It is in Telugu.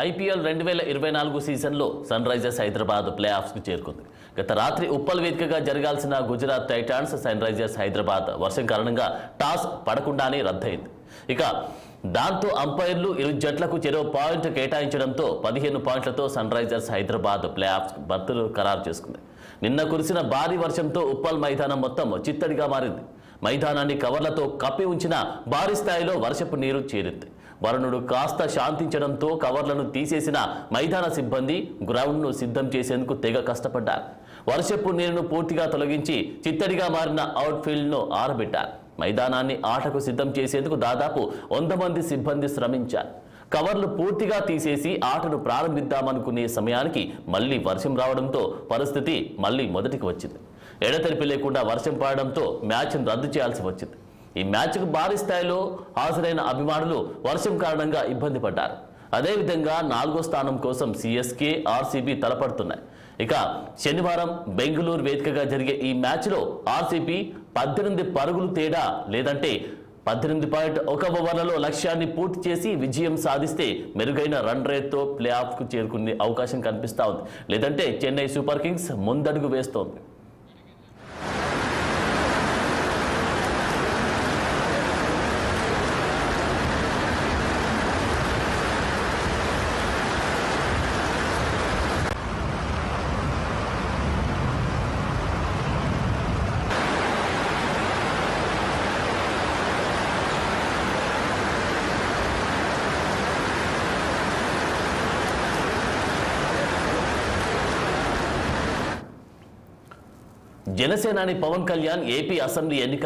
ఐపీఎల్ 2024 సీజన్లో సన్ రైజర్స్ హైదరాబాద్ ప్లే ఆఫ్స్కు చేరుకుంది. గత రాత్రి ఉప్పల్ వేదికగా జరగాల్సిన Gujarat Titans Sunrisers Hyderabad వర్షం కారణంగా టాస్ పడకుండానే రద్దయింది. ఇక దాంతో అంపైర్లు ఇరు జట్లకు చెరో పాయింట్ కేటాయించడంతో 15 పాయింట్లతో Sunrisers Hyderabad playoffs బర్తులు ఖరారు చేసుకుంది. నిన్న కురిసిన భారీ వర్షంతో ఉప్పల్ మైదానం మొత్తం చిత్తడిగా మారింది. మైదానాన్ని కవర్లతో కప్పి ఉంచిన భారీ స్థాయిలో వర్షపు నీరు చేరింది. వరుణుడు కాస్త శాంతించడంతో కవర్లను తీసేసిన మైదాన సిబ్బంది గ్రౌండ్ను సిద్ధం చేసేందుకు తెగ కష్టపడ్డారు. వర్షపు నీరును పూర్తిగా తొలగించి చిత్తడిగా మారిన అవుట్ఫీల్డ్ను ఆరబెట్టారు. మైదానాన్ని ఆటకు సిద్ధం చేసేందుకు దాదాపు 100 మంది సిబ్బంది శ్రమించారు. కవర్లు పూర్తిగా తీసేసి ఆటను ప్రారంభిద్దామనుకునే సమయానికి మళ్లీ వర్షం రావడంతో పరిస్థితి మళ్లీ మొదటికి వచ్చింది. ఎడతెరిపి లేకుండా వర్షం పడడంతో మ్యాచ్ను రద్దు చేయాల్సి వచ్చింది. ఈ మ్యాచ్కు భారీ స్థాయిలో హాజరైన అభిమానులు వర్షం కారణంగా ఇబ్బంది పడ్డారు. అదేవిధంగా 4వ స్థానం కోసం సిఎస్కే, ఆర్సీబీ తలపడుతున్నాయి. ఇక శనివారం బెంగళూరు వేదికగా జరిగే ఈ మ్యాచ్లో ఆర్సీబీ 18 పరుగులు తేడా లేదంటే 18.1 ఓవర్లలో లక్ష్యాన్ని పూర్తి చేసి విజయం సాధిస్తే మెరుగైన రన్ రేట్తో ప్లే ఆఫ్కు చేరుకునే అవకాశం కనిపిస్తూ ఉంది. లేదంటే చెన్నై సూపర్ కింగ్స్ ముందడుగు వేస్తోంది. జనసేనాని పవన్ కళ్యాణ్ ఏపీ అసెంబ్లీ ఎన్నిక